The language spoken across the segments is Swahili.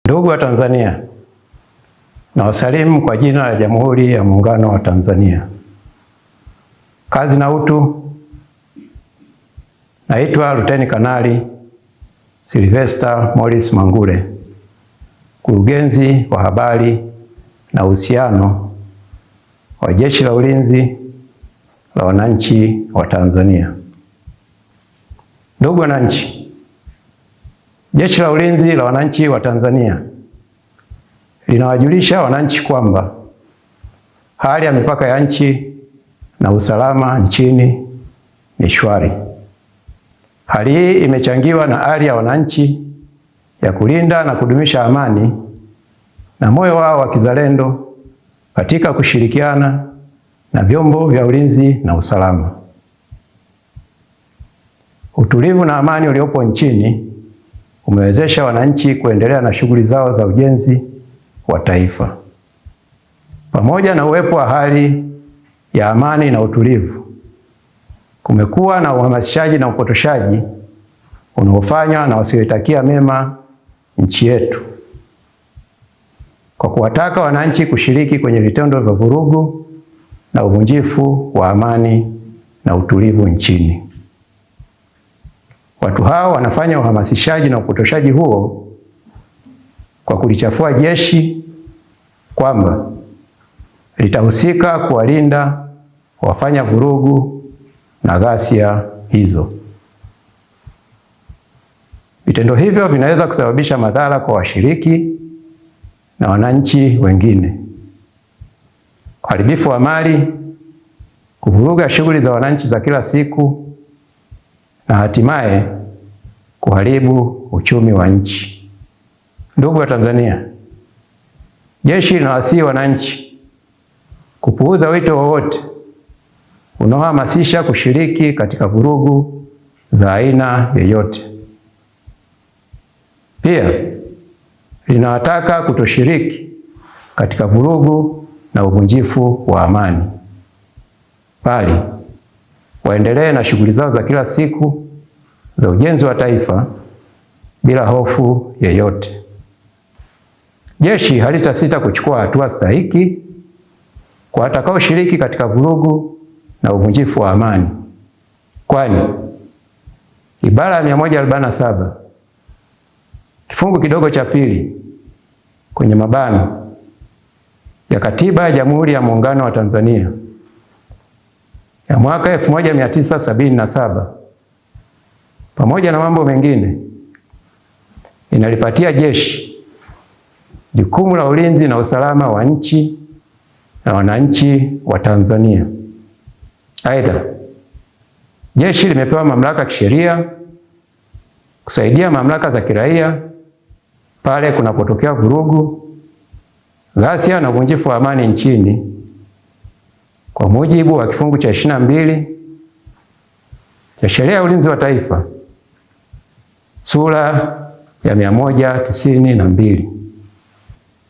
Ndugu wa Tanzania, nawasalimu kwa jina la Jamhuri ya Muungano wa Tanzania. Kazi na utu. Naitwa Luteni Kanali Sylvester Morris Mangule, mkurugenzi wa habari na uhusiano wa Jeshi la Ulinzi la Wananchi wa Tanzania. Ndugu wananchi, Jeshi la Ulinzi la Wananchi wa Tanzania linawajulisha wananchi kwamba hali ya mipaka ya nchi na usalama nchini ni shwari. Hali hii imechangiwa na hali ya wananchi ya kulinda na kudumisha amani na moyo wao wa kizalendo katika kushirikiana na vyombo vya ulinzi na usalama. Utulivu na amani uliopo nchini umewezesha wananchi kuendelea na shughuli zao za ujenzi wa taifa. Pamoja na uwepo wa hali ya amani na utulivu, kumekuwa na uhamasishaji na upotoshaji unaofanywa na wasioitakia mema nchi yetu, kwa kuwataka wananchi kushiriki kwenye vitendo vya vurugu na uvunjifu wa amani na utulivu nchini. Watu hao wanafanya uhamasishaji na upotoshaji huo kwa kulichafua jeshi kwamba litahusika kuwalinda wafanya vurugu na ghasia hizo. Vitendo hivyo vinaweza kusababisha madhara kwa washiriki na wananchi wengine, uharibifu wa mali, kuvuruga shughuli za wananchi za kila siku na hatimaye kuharibu uchumi wa nchi. Ndugu wa Tanzania, jeshi linawasihi wananchi kupuuza wito wowote unaohamasisha kushiriki katika vurugu za aina yoyote. Pia linawataka kutoshiriki katika vurugu na uvunjifu wa amani, bali waendelee na shughuli zao za kila siku za ujenzi wa taifa bila hofu yoyote. Jeshi halitasita kuchukua hatua stahiki kwa watakaoshiriki katika vurugu na uvunjifu wa amani, kwani ibara ya 147 kifungu kidogo cha pili kwenye mabano ya Katiba ya Jamhuri ya Muungano wa Tanzania ya mwaka 1977 pamoja na mambo mengine inalipatia jeshi jukumu la ulinzi na usalama wa nchi na wananchi wa Tanzania. Aidha, jeshi limepewa mamlaka kisheria kusaidia mamlaka za kiraia pale kunapotokea vurugu, ghasia na uvunjifu wa amani nchini kwa mujibu wa kifungu cha 22 cha Sheria ya Ulinzi wa Taifa sura ya 192.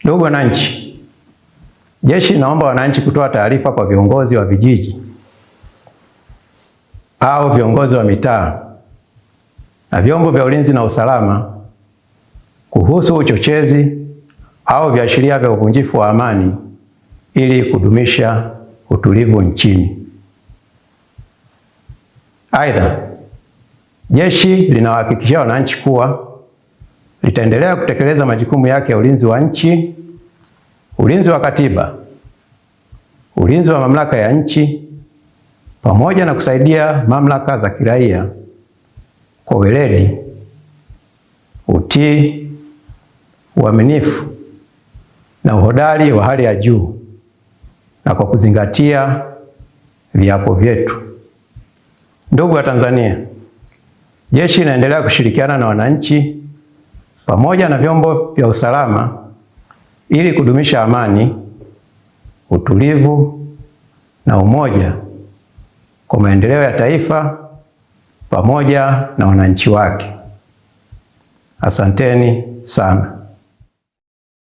Ndugu wananchi, jeshi linaomba wananchi kutoa taarifa kwa viongozi wa vijiji au viongozi wa mitaa na vyombo vya ulinzi na usalama kuhusu uchochezi au viashiria vya uvunjifu wa amani ili kudumisha utulivu nchini. Aidha, jeshi linawahakikishia wananchi kuwa litaendelea kutekeleza majukumu yake ya ulinzi wa nchi, ulinzi wa katiba, ulinzi wa mamlaka ya nchi, pamoja na kusaidia mamlaka za kiraia kwa weledi, utii, uaminifu na uhodari wa hali ya juu na kwa kuzingatia viapo vyetu. Ndugu wa Tanzania, jeshi linaendelea kushirikiana na wananchi pamoja na vyombo vya usalama ili kudumisha amani, utulivu na umoja kwa maendeleo ya taifa pamoja na wananchi wake. Asanteni sana.